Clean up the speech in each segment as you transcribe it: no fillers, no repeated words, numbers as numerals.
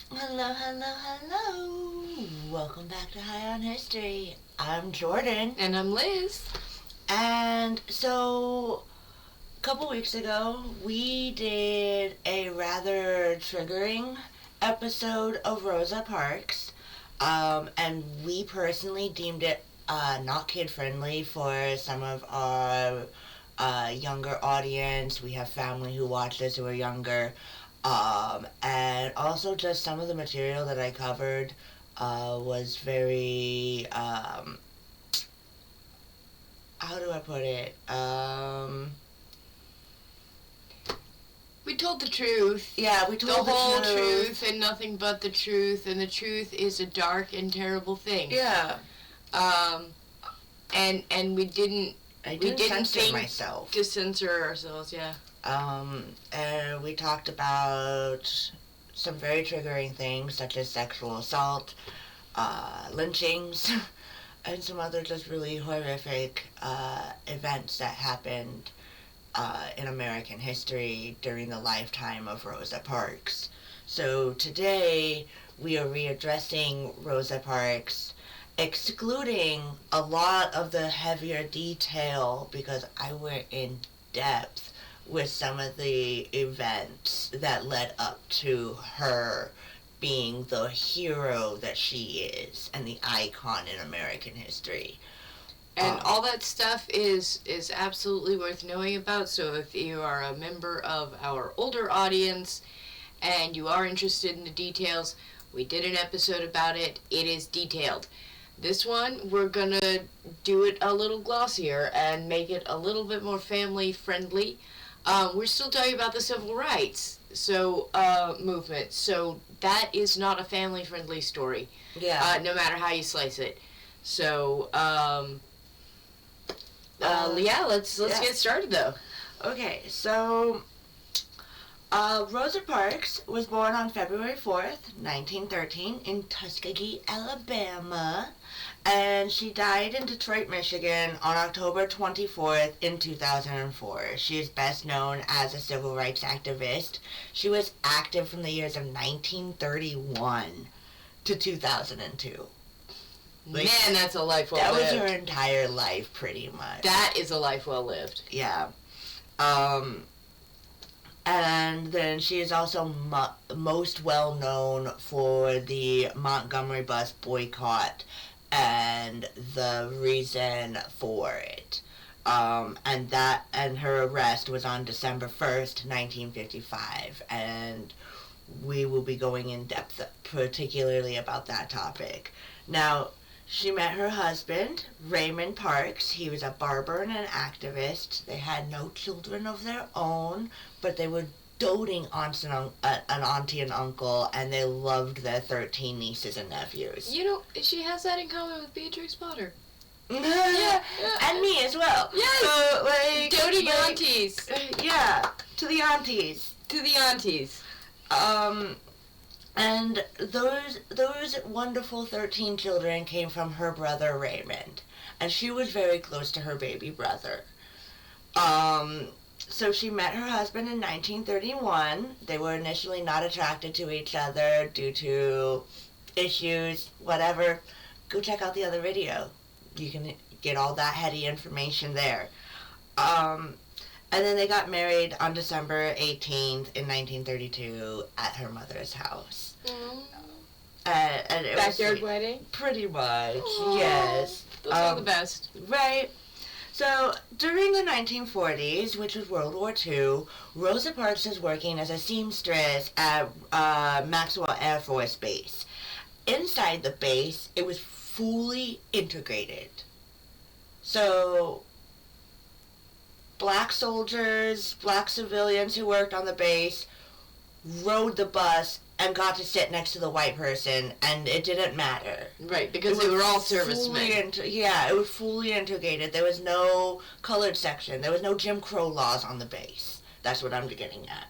Hello, hello, hello. Welcome back to High on History. I'm Jordan. And I'm Liz. And so, a couple weeks ago, we did a rather triggering episode of Rosa Parks. And we personally deemed it not kid friendly for some of our younger audience. We have family who watch this who are younger. And also just some of the material that I covered was very, how do I put it? We told the truth. Yeah, we told the whole truth. truth and nothing but the truth, and the truth is a dark and terrible thing. Yeah. And we didn't. I didn't censor think myself. to censor ourselves. Yeah. And we talked about some very triggering things such as sexual assault, lynchings, and some other just really horrific events that happened in American history during the lifetime of Rosa Parks. So today we are readdressing Rosa Parks, excluding a lot of the heavier detail because I went in depth with some of the events that led up to her being the hero that she is and the icon in American history. And all that stuff is absolutely worth knowing about. So if you are a member of our older audience and you are interested in the details, we did an episode about it. It is detailed. This one, we're going to do it a little glossier and make it a little bit more family friendly. We're still talking about the civil rights movement. So that is not a family friendly story. Yeah. No matter how you slice it. So, let's get started though. Okay, so Rosa Parks was born on February 4th, 1913 in Tuskegee, Alabama, and she died in Detroit, Michigan on October 24th in 2004. She is best known as a civil rights activist. She was active from the years of 1931 to 2002. Man, that's a life well lived. That was her entire life, pretty much. That is a life well lived. Yeah. And then she is also most well known for the Montgomery bus boycott and the reason for it. And her arrest was on December 1st, 1955, and we will be going in depth particularly about that topic. Now, she met her husband, Raymond Parks. He was a barber and an activist. They had no children of their own, but they were doting aunts and an auntie and uncle, and they loved their 13 nieces and nephews. You know, she has that in common with Beatrix Potter. Yeah, and me as well. Yes, so, doting aunties. Yeah, to the aunties. To the aunties. And those wonderful 13 children came from her brother Raymond, and she was very close to her baby brother. So she met her husband in 1931. They were initially not attracted to each other due to issues, whatever. Go check out the other video. You can get all that heady information there. And then they got married on December 18th in 1932 at her mother's house. And it Backyard was wedding? pretty much, yes. Those are the best. Right. So, during the 1940s, which was World War II, Rosa Parks was working as a seamstress at Maxwell Air Force Base. Inside the base, it was fully integrated. So, black soldiers, black civilians who worked on the base rode the bus and got to sit next to the white person, and it didn't matter. Right, because they were all servicemen. It was fully integrated. There was no colored section. There was no Jim Crow laws on the base. That's what I'm getting at.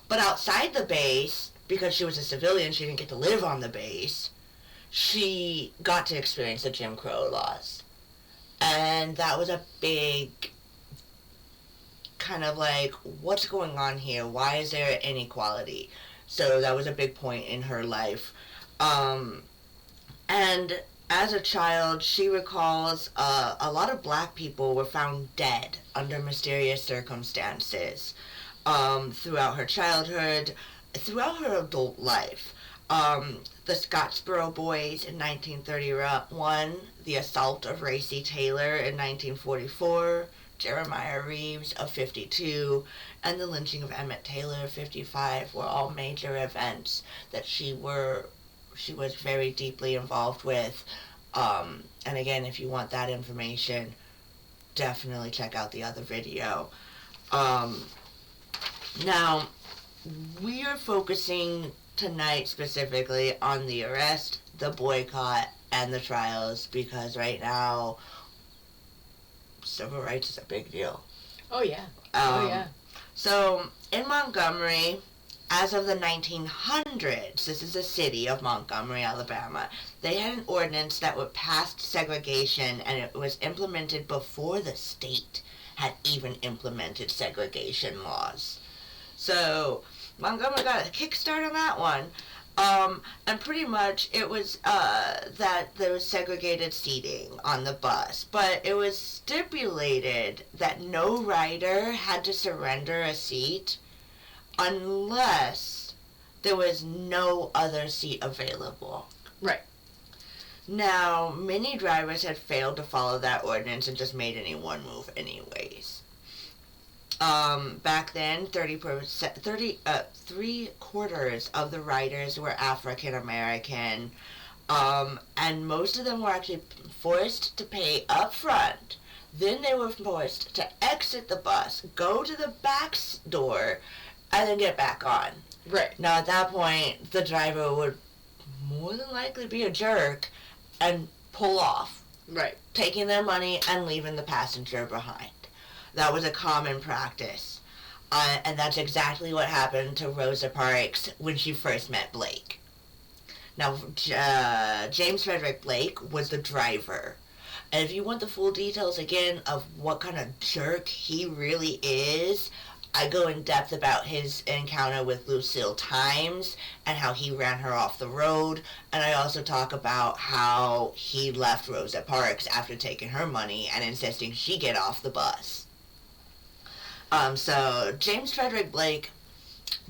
But outside the base, because she was a civilian, she didn't get to live on the base, she got to experience the Jim Crow laws. And that was a big kind of like, what's going on here? Why is there inequality? So that was a big point in her life. And as a child, she recalls a lot of black people were found dead under mysterious circumstances throughout her childhood, throughout her adult life. The Scottsboro Boys in 1931, the assault of Racy Taylor in 1944, Jeremiah Reeves of 52, and the lynching of Emmett Taylor of 55 were all major events that she was very deeply involved with. And again, if you want that information, definitely check out the other video. Now, we are focusing tonight specifically on the arrest, the boycott, and the trials, because right now, civil rights is a big deal. Oh, yeah. So, in Montgomery, as of the 1900s, this is the city of Montgomery, Alabama, they had an ordinance that would pass segregation, and it was implemented before the state had even implemented segregation laws. So, Montgomery got a kickstart on that one. And pretty much it was that there was segregated seating on the bus, but it was stipulated that no rider had to surrender a seat unless there was no other seat available. Right. Now, many drivers had failed to follow that ordinance and just made any one move anyways. Back then, 3/4 of the riders were African American, and most of them were actually forced to pay up front. Then they were forced to exit the bus, go to the back door, and then get back on. Right. Now, at that point, the driver would more than likely be a jerk and pull off. Right. Taking their money and leaving the passenger behind. That was a common practice. And that's exactly what happened to Rosa Parks when she first met Blake. Now, James Frederick Blake was the driver. And if you want the full details again of what kind of jerk he really is, I go in depth about his encounter with Lucille Times and how he ran her off the road. And I also talk about how he left Rosa Parks after taking her money and insisting she get off the bus. So James Frederick Blake,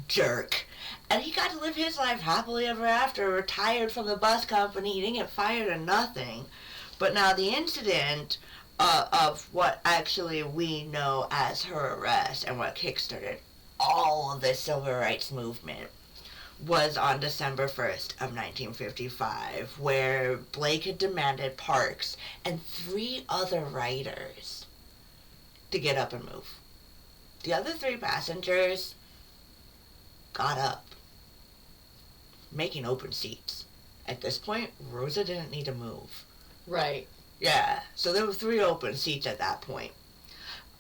jerk. And he got to live his life happily ever after, retired from the bus company. He didn't get fired or nothing. But now the incident of what actually we know as her arrest and what kickstarted all of the civil rights movement was on December 1st of 1955, where Blake had demanded Parks and 3 other riders to get up and move. The other 3 passengers got up, making open seats. At this point, Rosa didn't need to move. Right. Yeah, so there were 3 open seats at that point.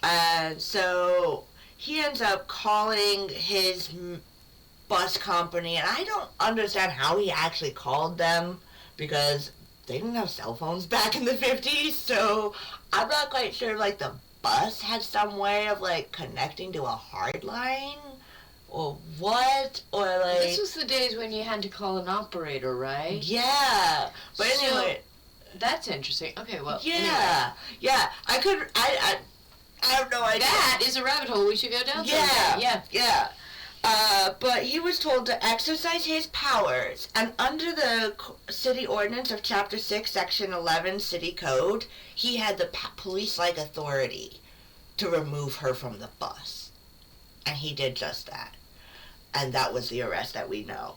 And so he ends up calling his bus company, and I don't understand how he actually called them, because they didn't have cell phones back in the 50s, so I'm not quite sure, like, the bus had some way of, like, connecting to a hard line, or what, or, like... This was the days when you had to call an operator, right? Yeah, but So, anyway... That's interesting. Okay, well, Yeah, anyway. yeah, I have no idea. That is a rabbit hole we should go down Yeah, sometime. yeah. But he was told to exercise his powers, and under the city ordinance of Chapter 6, Section 11, City Code, he had the police-like authority to remove her from the bus. And he did just that. And that was the arrest that we know.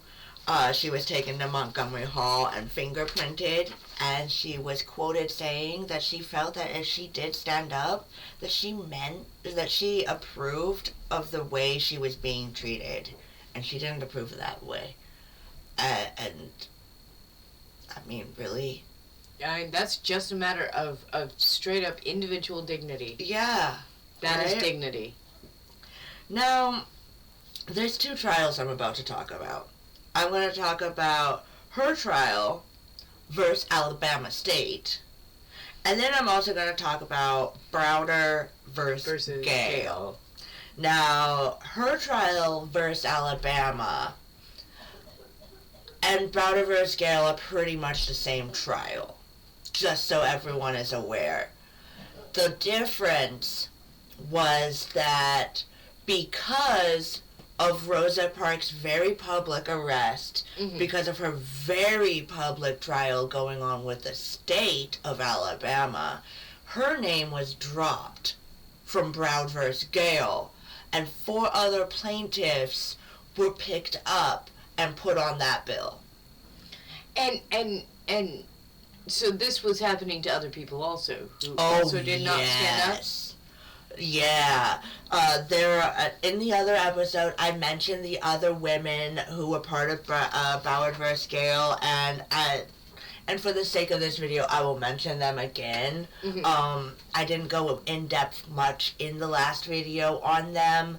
She was taken to Montgomery Hall and fingerprinted, and she was quoted saying that she felt that if she did stand up, that she approved of the way she was being treated, and she didn't approve of that way. And I mean, really? I mean, that's just a matter of straight up individual dignity. Yeah. That is right? dignity. Now, there's 2 trials I'm about to talk about. I'm going to talk about her trial versus Alabama State. And then I'm also going to talk about Browder versus Gale. Now, her trial versus Alabama and Browder vs. Gale are pretty much the same trial, just so everyone is aware. The difference was that because of Rosa Parks' very public arrest, because of her very public trial going on with the state of Alabama, her name was dropped from Browder vs. Gale, and 4 other plaintiffs were picked up and put on that bill. And so this was happening to other people also, who also did not stand up? Yeah. In the other episode, I mentioned the other women who were part of Broward vs. Gale, and for the sake of this video, I will mention them again. I didn't go in depth much in the last video on them,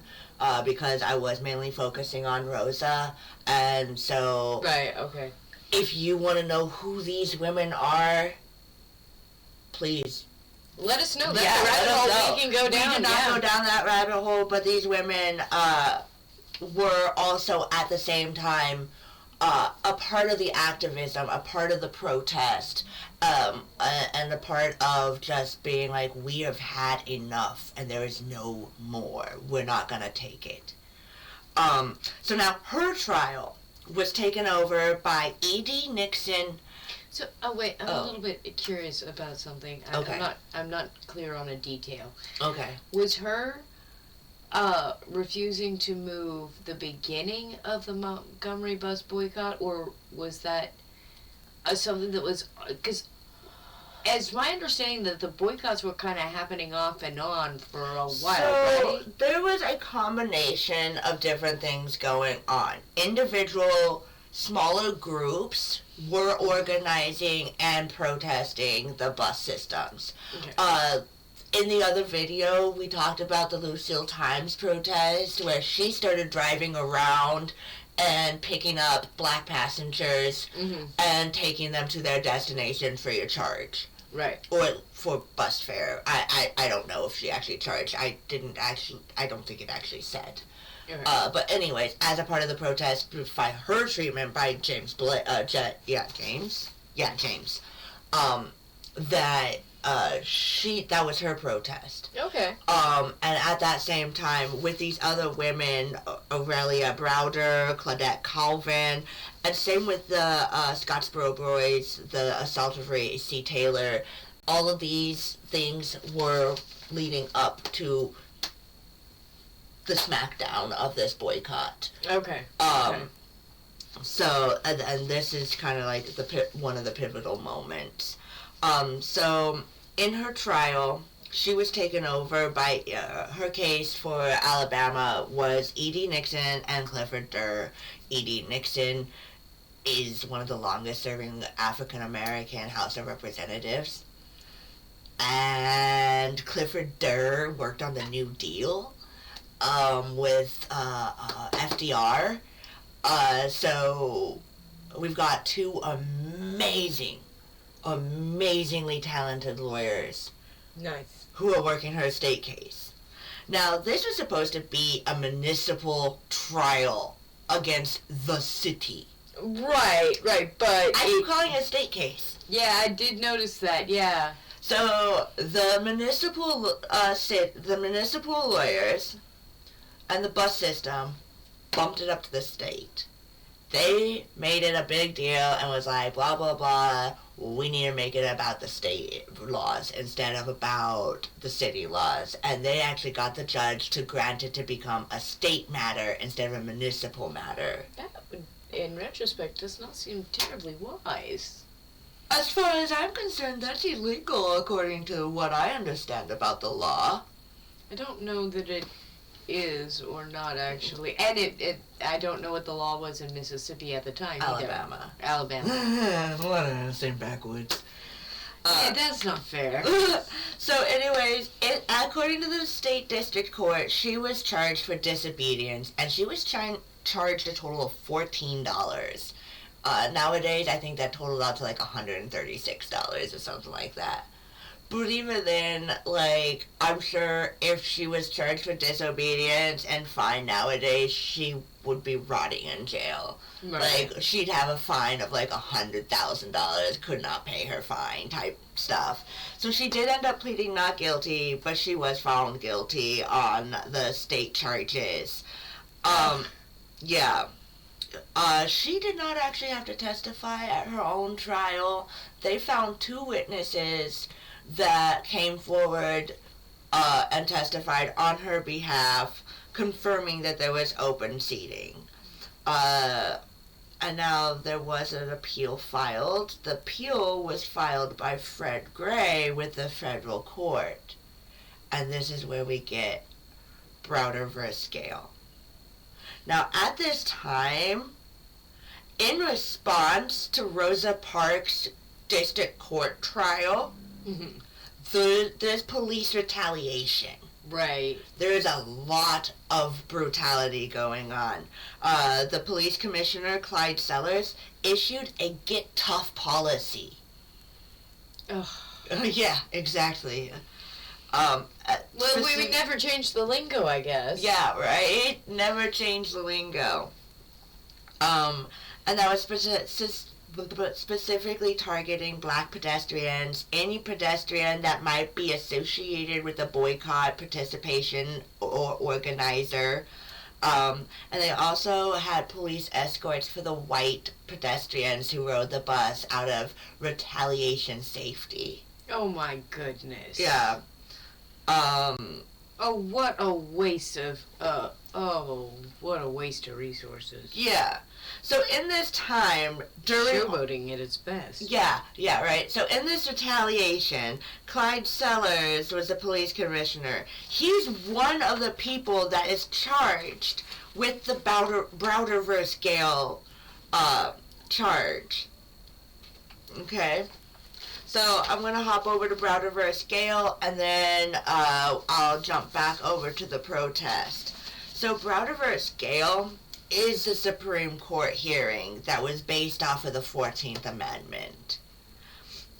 because I was mainly focusing on Rosa, and so... Right, okay. If you want to know who these women are, please... Let us know. That's a rabbit hole we can go down. We did not go down that rabbit hole, but these women were also at the same time a part of the activism, a part of the protest, and a part of just being like, we have had enough and there is no more. We're not going to take it. So now her trial was taken over by E.D. Nixon. So, wait, I'm a little bit curious about something. Okay. I'm not clear on a detail. Okay. Was her refusing to move the beginning of the Montgomery bus boycott, or was that something that was... Because, as my understanding, that the boycotts were kind of happening off and on for a while, so, right? There was a combination of different things going on. Individual, smaller groups were organizing and protesting the bus systems. Okay. In the other video, we talked about the Lucille Times protest, where she started driving around and picking up black passengers and taking them to their destination free of charge. Right. Or for bus fare. I don't know if she actually charged. I don't think it actually said. Okay. But anyways, as a part of the protest, by her treatment by James, that was her protest. Okay. And at that same time, with these other women, Aurelia Browder, Claudette Colvin, and same with the Scottsboro Boys, the assault of Ray C. Taylor, all of these things were leading up to the smackdown of this boycott. Okay. So, and this is kind of like one of the pivotal moments. So, in her trial, she was taken over by, her case for Alabama was E.D. Nixon and Clifford Durr. E.D. Nixon is one of the longest-serving African-American House of Representatives. And Clifford Durr worked on the New Deal with FDR. So we've got 2 amazingly talented lawyers. Nice. Who are working her state case. Now, this was supposed to be a municipal trial against the city. Right, but... I keep calling it a state case. Yeah, I did notice that, yeah. So, the municipal lawyers and the bus system bumped it up to the state. They made it a big deal and was like, blah, blah, blah, we need to make it about the state laws instead of about the city laws. And they actually got the judge to grant it to become a state matter instead of a municipal matter. That would, in retrospect, does not seem terribly wise. As far as I'm concerned, that's illegal according to what I understand about the law. I don't know that it is or not, actually. And I don't know what the law was in Mississippi at the time Alabama. either. Alabama. What same backwoods. Yeah, that's not fair. So anyways, according to the state district court, she was charged for disobedience, and she was charged a total of $14. Nowadays, I think that totaled out to like $136 or something like that. But even then, like, I'm sure if she was charged with disobedience and fined nowadays, she would be rotting in jail. Right. Like, she'd have a fine of like $100,000, could not pay her fine type stuff. So she did end up pleading not guilty, but she was found guilty on the state charges. Yeah. She did not actually have to testify at her own trial. They found two witnesses that came forward and testified on her behalf, confirming that there was open seating. And now there was an appeal filed. The appeal was filed by Fred Gray with the federal court. And this is where we get Browder versus Gale. Now, at this time, in response to Rosa Parks' district court trial, Mm-hmm. there's police retaliation. Right. There's a lot of brutality going on. The police commissioner, Clyde Sellers, issued a get tough policy. Ugh. Yeah, exactly. Well, we would never change the lingo, I guess. Yeah, right? Never change the lingo. And that was specifically targeting black pedestrians, any pedestrian that might be associated with a boycott, participation, or organizer. And they also had police escorts for the white pedestrians who rode the bus out of retaliation safety. Oh my goodness. Yeah. Oh, what a waste of, what a waste of resources. Yeah. So in this time, during... Showboating at its best. Yeah, right. So in this retaliation, Clyde Sellers was the police commissioner. He's one of the people that is charged with the Browder vs. Gale charge. Okay? So I'm going to hop over to Browder vs. Gale, and then I'll jump back over to the protest. So Browder vs. Gale is the Supreme Court hearing that was based off of the 14th Amendment.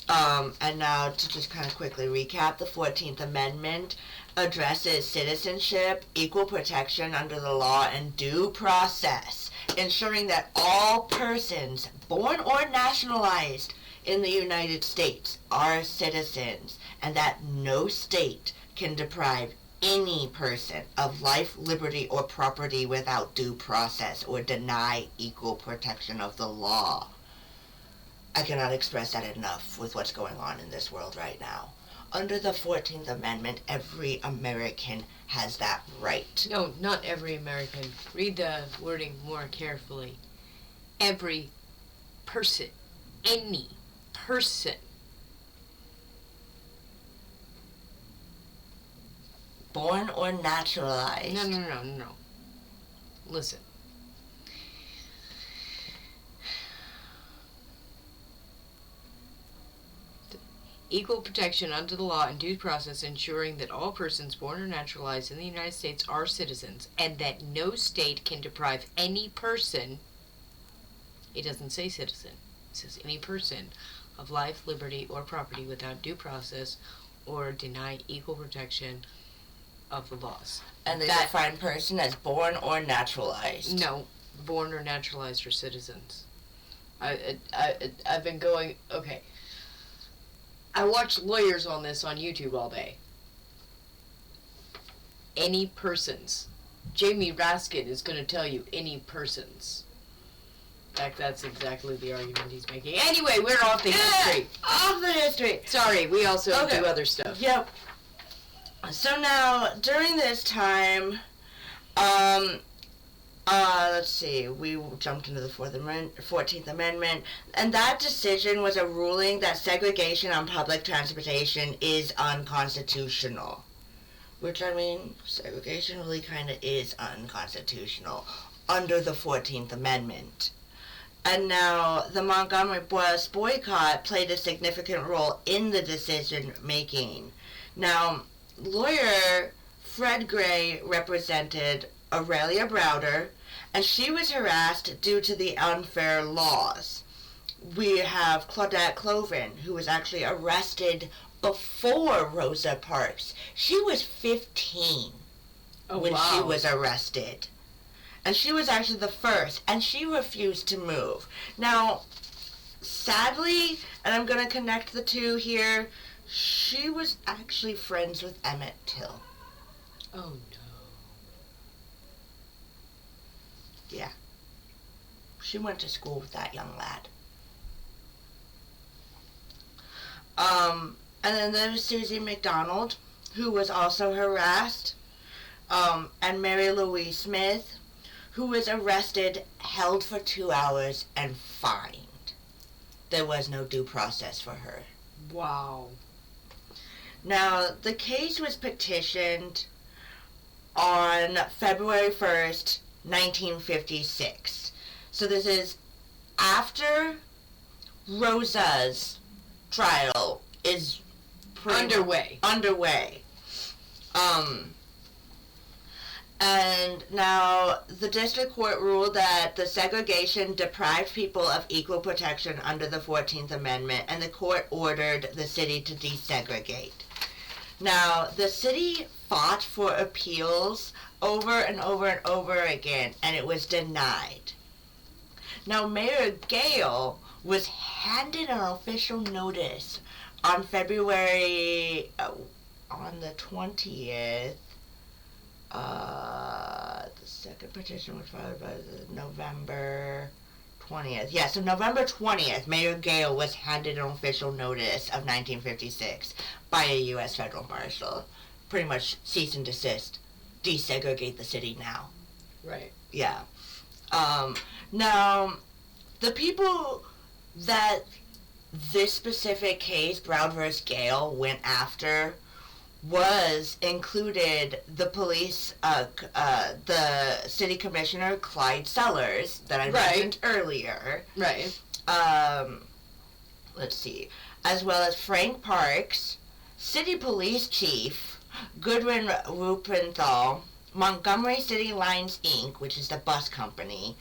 And now to just kind of quickly recap, the 14th Amendment addresses citizenship, equal protection under the law, and due process, ensuring that all persons born or nationalized in the United States are citizens, and that no state can deprive any person of life, liberty, or property without due process or deny equal protection of the law. I cannot express that enough with what's going on in this world right now. Under the 14th Amendment, every American has that right. No, not every American. Read the wording more carefully. Every person. Any person. Born or naturalized. No. Listen. Equal protection under the law and due process, ensuring that all persons born or naturalized in the United States are citizens, and that no state can deprive any person, it doesn't say citizen, it says any person, of life, liberty, or property without due process or deny equal protection of the laws. And they define person as born or naturalized. No, born or naturalized are citizens. I've been going, okay. I watch lawyers on this on YouTube all day. Any persons. Jamie Raskin is going to tell you any persons. In fact, that's exactly the argument he's making. Anyway, we're off the history. Off the history. Sorry, we also do other stuff. Yep. So now, during this time, let's see, we jumped into the 14th Amendment, and that decision was a ruling that segregation on public transportation is unconstitutional. Which, I mean, segregation really kind of is unconstitutional under the 14th Amendment. And now, the Montgomery bus boycott played a significant role in the decision-making. Now, lawyer Fred Gray represented Aurelia Browder, and she was harassed due to the unfair laws. We have Claudette Cloven, who was actually arrested before Rosa Parks. She was 15 when she was arrested. And she was actually the first, and she refused to move. Now, sadly, and I'm going to connect the two here, she was actually friends with Emmett Till. Oh, no. Yeah. She went to school with that young lad. And then there was Susie McDonald, who was also harassed, and Mary Louise Smith, who was arrested, held for 2 hours, and fined. There was no due process for her. Wow. Now, the case was petitioned on February 1st, 1956. So this is after Rosa's trial is underway. And now the district court ruled that the segregation deprived people of equal protection under the 14th Amendment, and the court ordered the city to desegregate. Now, the city fought for appeals over and over and over again, and it was denied. Now, Mayor Gale was handed an official notice on February, on the 20th. The second petition was filed by the November 20th. Yeah, so November 20th, Mayor Gale was handed an official notice of 1956 by a U.S. federal marshal. Pretty much cease and desist. Desegregate the city now. Right. Yeah. Now, the people that this specific case, Brown vs. Gale, went after included the police, the city commissioner, Clyde Sellers, that I mentioned earlier. Right. Let's see. As well as Frank Parks, city police chief, Goodwin Rupenthal, Montgomery City Lines, Inc., which is the bus company,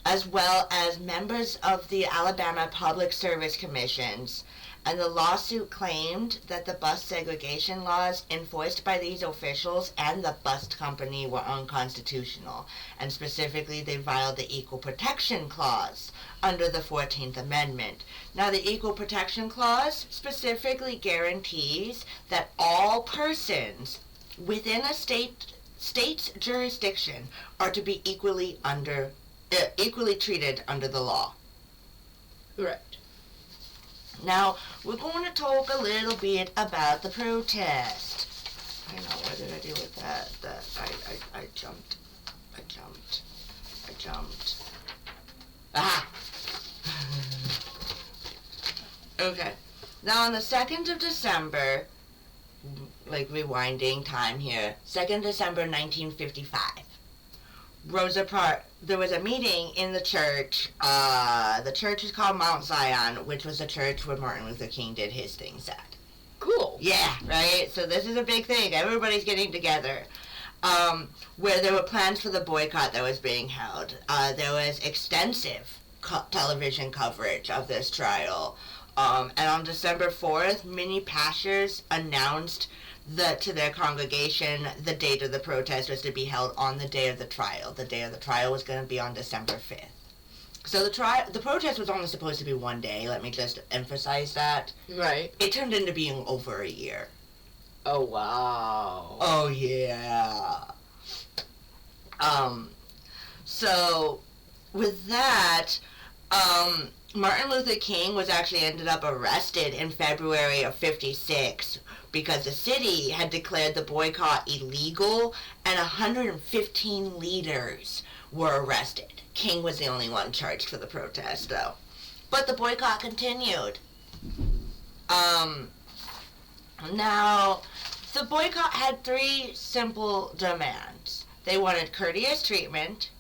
as well as members of the Alabama Public Service Commissions. And the lawsuit claimed that the bus segregation laws enforced by these officials and the bus company were unconstitutional. And specifically, they violated the Equal Protection Clause under the 14th Amendment. Now, the Equal Protection Clause specifically guarantees that all persons within a state's jurisdiction are to be equally treated under the law. Correct. Now, we're going to talk a little bit about the protest. I know, what did I do with that? I jumped. Aha! Okay. Now, on the 2nd of December, like rewinding time here, 2nd December 1955, there was a meeting in the church. The church is called Mount Zion, which was the church where Martin Luther King did his things at. Cool. Yeah, right? So this is a big thing. Everybody's getting together. Where there were plans for the boycott that was being held. There was extensive television coverage of this trial. And on December 4th, many pastors announced to their congregation the date of the protest was to be held on the day of the trial. The day of the trial was going to be on December 5th. So the protest was only supposed to be one day. Let me just emphasize that. Right. It turned into being over a year. Oh, wow. Oh, yeah. So, with that, Martin Luther King was actually ended up arrested in February of 56 because the city had declared the boycott illegal and 115 leaders were arrested. King was the only one charged for the protest, though. But the boycott continued. Now, the boycott had 3 simple demands. They wanted courteous treatment.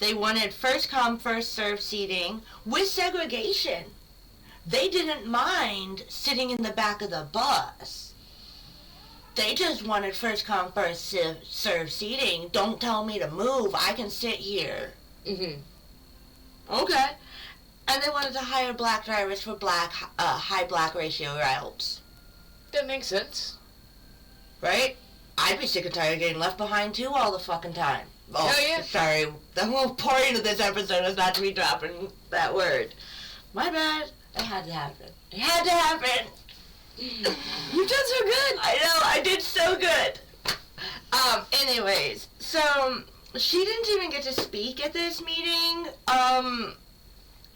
They wanted first come, first served seating with segregation. They didn't mind sitting in the back of the bus. They just wanted first come, first served seating. Don't tell me to move. I can sit here. Mm-hmm. Okay. And they wanted to hire black drivers for high black ratio routes. That makes sense. Right? I'd be sick and tired of getting left behind too all the fucking time. Oh, yeah. Sorry. The whole point of this episode is not to be dropping that word. My bad. It had to happen. It had to happen. You've done so good. I know. I did so good. Anyways, so she didn't even get to speak at this meeting.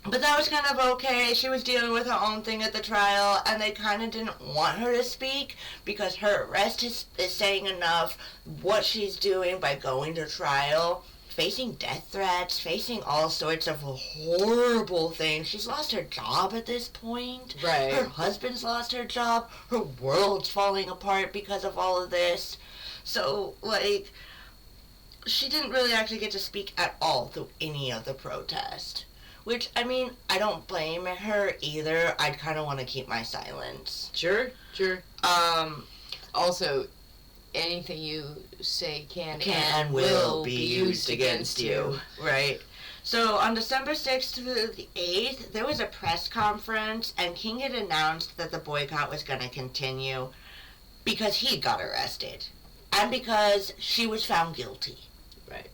But that was kind of okay. She was dealing with her own thing at the trial, and they kind of didn't want her to speak because her arrest is saying enough what she's doing by going to trial, facing death threats, facing all sorts of horrible things. She's lost her job at this point. Right. Her husband's lost her job. Her world's falling apart because of all of this. So, like, she didn't really actually get to speak at all through any of the protest. Which, I mean, I don't blame her either. I'd kind of want to keep my silence. Sure. Also, anything you say can and will be used against you. Right. So, on December 6th to the 8th, there was a press conference, and King had announced that the boycott was going to continue because he got arrested. And because she was found guilty. Right.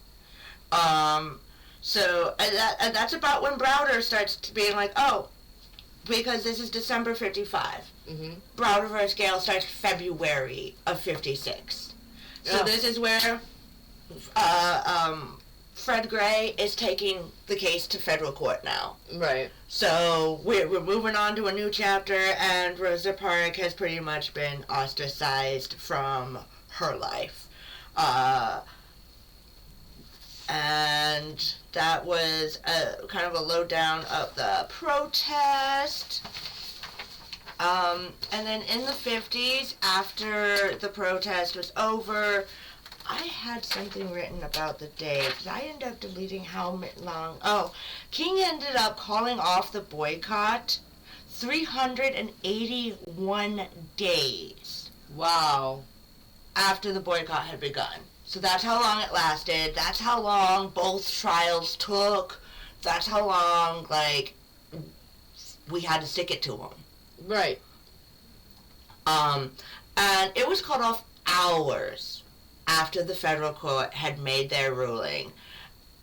So, and that's about when Browder starts being like, oh, because this is December 55. Mm-hmm. Browder vs. Gale starts February of 56. So this is where Fred Gray is taking the case to federal court now. Right. So we're moving on to a new chapter, and Rosa Parks has pretty much been ostracized from her life. And that was a kind of a lowdown of the protest. And then in the 50s, after the protest was over, I had something written about the dates. I ended up deleting how long. Oh, King ended up calling off the boycott 381 days. Wow. After the boycott had begun. So that's how long it lasted. That's how long both trials took. That's how long, like, we had to stick it to them. Right. And it was called off hours after the federal court had made their ruling.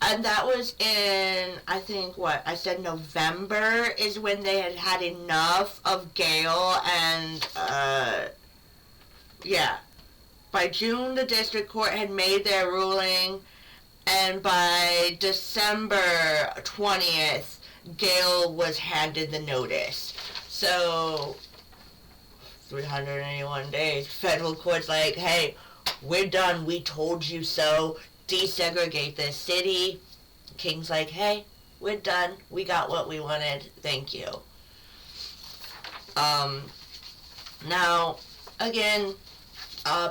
And that was in, I think, what, I said November is when they had had enough of Gale and, yeah. By June, the district court had made their ruling, and by December 20th, Gale was handed the notice. So, 381 days, federal court's like, hey, we're done, we told you so, desegregate this city. King's like, hey, we're done, we got what we wanted, thank you. Now, again,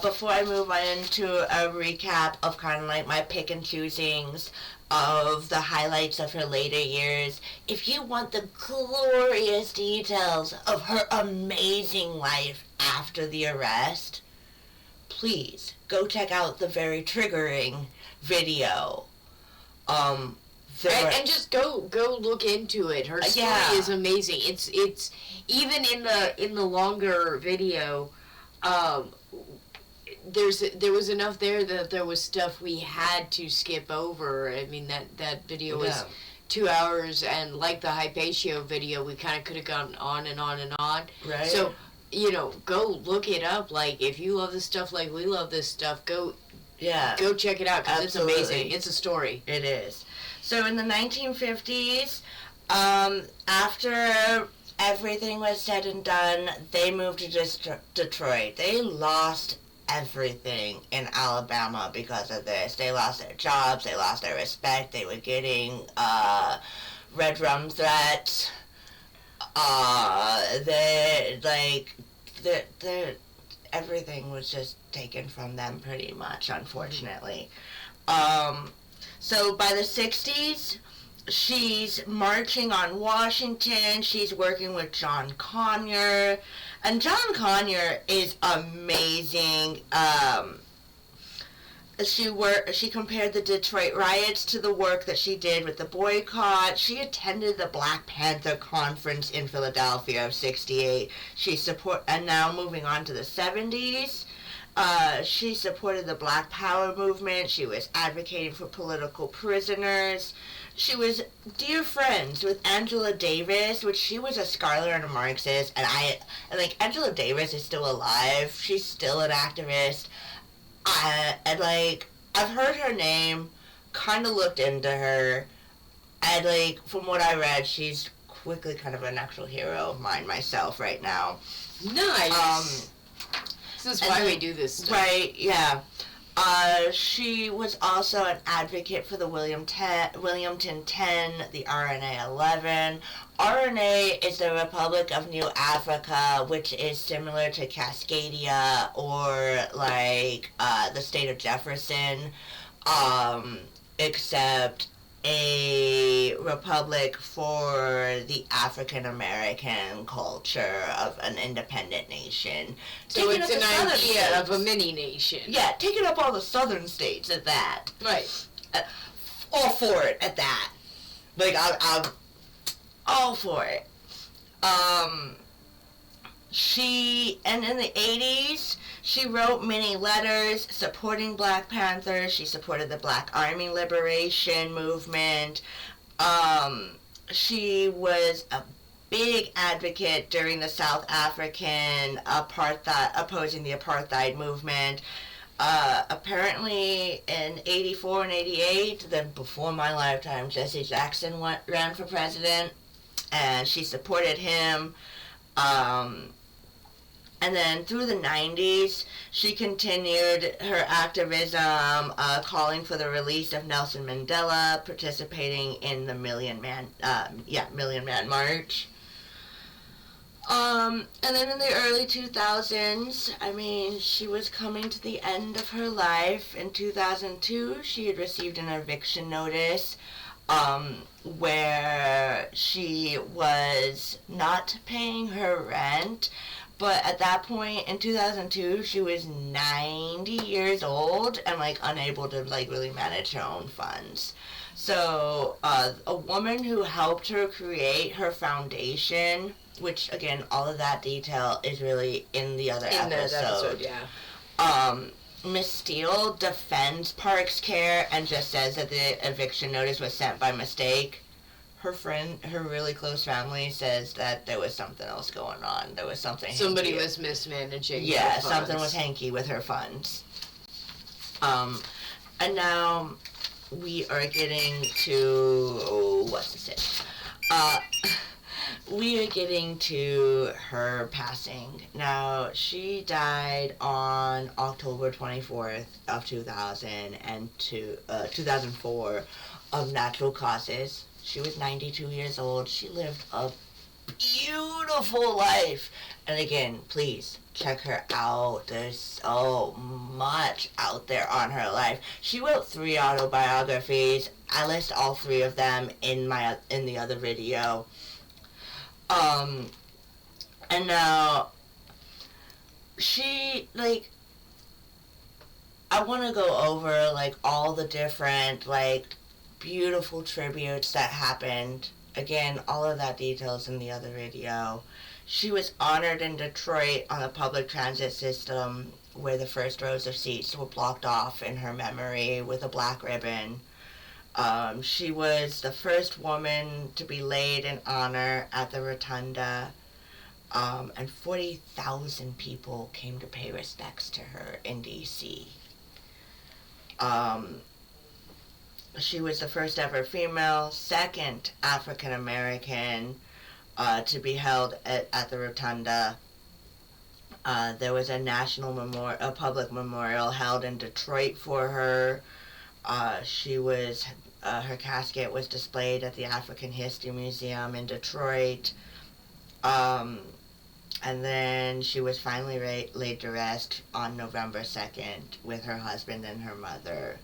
before I move on into a recap of kind of like my pick and choosings of the highlights of her later years, if you want the glorious details of her amazing life after the arrest, please go check out the very triggering video. And just go look into it. Her story is amazing. It's even in the longer video. There was enough there that there was stuff we had to skip over. I mean, that video was 2 hours, and like the Hypatia video, we kind of could have gone on and on and on. Right. So, go look it up. Like, if you love this stuff like we love this stuff, go check it out, because it's amazing. It's a story. It is. So in the 1950s, after everything was said and done, they moved to Detroit. They lost everything in Alabama because of this. They lost their jobs, they lost their respect, they were getting red rum threats. Everything was just taken from them pretty much, unfortunately. So by the 60s, she's marching on Washington, she's working with John Conyers, and John Conyers is amazing. She compared the Detroit riots to the work that she did with the boycott. She attended the Black Panther Conference in Philadelphia of '68. And now moving on to the '70s. She supported the Black Power movement. She was advocating for political prisoners. She was dear friends with Angela Davis, which she was a scholar and a Marxist, and I think Angela Davis is still alive. She's still an activist. I've heard her name, kind of looked into her, and from what I read, she's quickly kind of an actual hero of mine myself right now. Nice. This is why we do this stuff. Right, yeah. She was also an advocate for the Wilmington 10, the RNA 11. RNA is the Republic of New Africa, which is similar to Cascadia or the state of Jefferson, except a republic for the African American culture of an independent nation. So it's an idea of a mini nation. Yeah, taking up all the southern states at that. Right. All for it at that. I'm all for it. And in the 80s, she wrote many letters supporting Black Panthers. She supported the Black Army Liberation Movement. She was a big advocate during the South African opposing the apartheid movement. Apparently in 84 and 88, then before my lifetime, Jesse Jackson ran for president, and she supported him. And then through the 90s, she continued her activism, calling for the release of Nelson Mandela, participating in the Million Man March. And then in the early 2000s, she was coming to the end of her life. In 2002, she had received an eviction notice, where she was not paying her rent. But at that point, in 2002, she was 90 years old and, unable to, really manage her own funds. So, a woman who helped her create her foundation, which, again, all of that detail is really in the other episode. Yeah. Miss Steele defends Parks Care and just says that the eviction notice was sent by mistake. Her really close family says that there was something else going on. There was something. Somebody was mismanaging. Yeah, something was hanky with her funds. And now we are getting to we are getting to her passing. Now, she died on October 24th of 2004 of natural causes. She was 92 years old. She lived a beautiful life. And again, please check her out. There's so much out there on her life. She wrote 3 autobiographies. I list all 3 of them in the other video. And now she I want to go over all the different beautiful tributes that happened. Again, all of that details in the other video. She was honored in Detroit on a public transit system where the first rows of seats were blocked off in her memory with a black ribbon. She was the first woman to be laid in honor at the Rotunda, and 40,000 people came to pay respects to her in D.C. She was the first ever female, second African American to be held at the Rotunda. There was a public memorial held in Detroit for her. Her casket was displayed at the African History Museum in Detroit. And then she was finally laid to rest on November 2nd with her husband and her mother.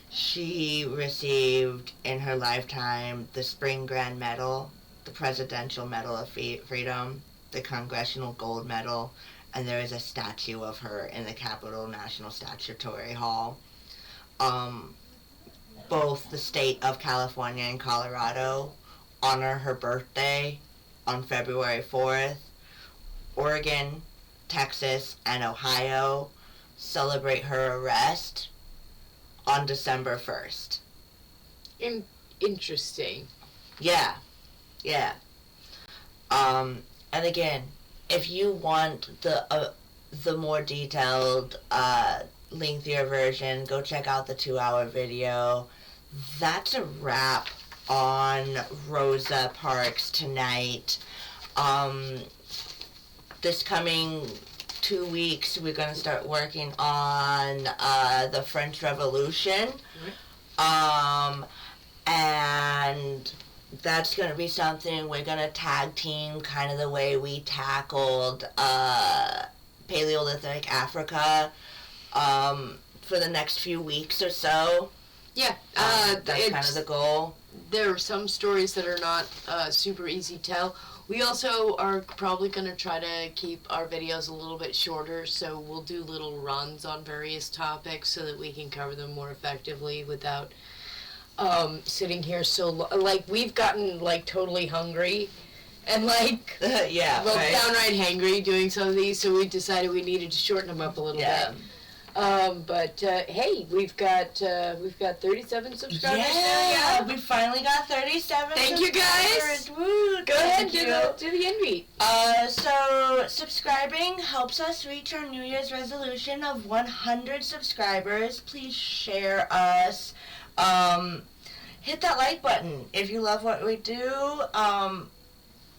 She received in her lifetime the Spring Grand Medal, the Presidential Medal of Freedom, the Congressional Gold Medal, and there is a statue of her in the Capitol National Statuary Hall. Both the state of California and Colorado honor her birthday on February 4th. Oregon, Texas, and Ohio celebrate her arrest on December 1st. Interesting. Yeah. And again, if you want the more detailed, lengthier version, go check out the 2-hour video. That's a wrap on Rosa Parks tonight. This coming 2 weeks, we're going to start working on the French Revolution. And that's going to be something we're going to tag team, kind of the way we tackled Paleolithic Africa for the next few weeks or so. Yeah, that's kind of the goal. There are some stories that are not super easy to tell. We also are probably going to try to keep our videos a little bit shorter, so we'll do little runs on various topics so that we can cover them more effectively without sitting here like, we've gotten, like, totally hungry and, like, yeah, well, right. downright hangry doing some of these, so we decided we needed to shorten them up a little bit. But hey, we've got 37 subscribers now. Yeah, we finally got 37 Thank you, guys. Woo, Go ahead, do the end read. So subscribing helps us reach our New Year's resolution of 100 subscribers. Please share us. Hit that like button if you love what we do.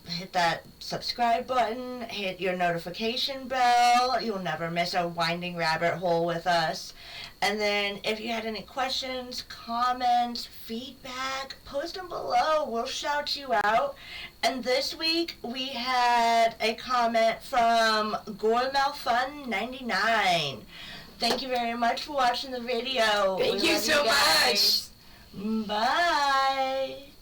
Hit that subscribe button, hit your notification bell. You'll never miss a winding rabbit hole with us. And then if you had any questions, comments, feedback, post them below. We'll shout you out. And this week we had a comment from GourmelFun99. Thank you very much for watching the video. Thank you so much. Bye.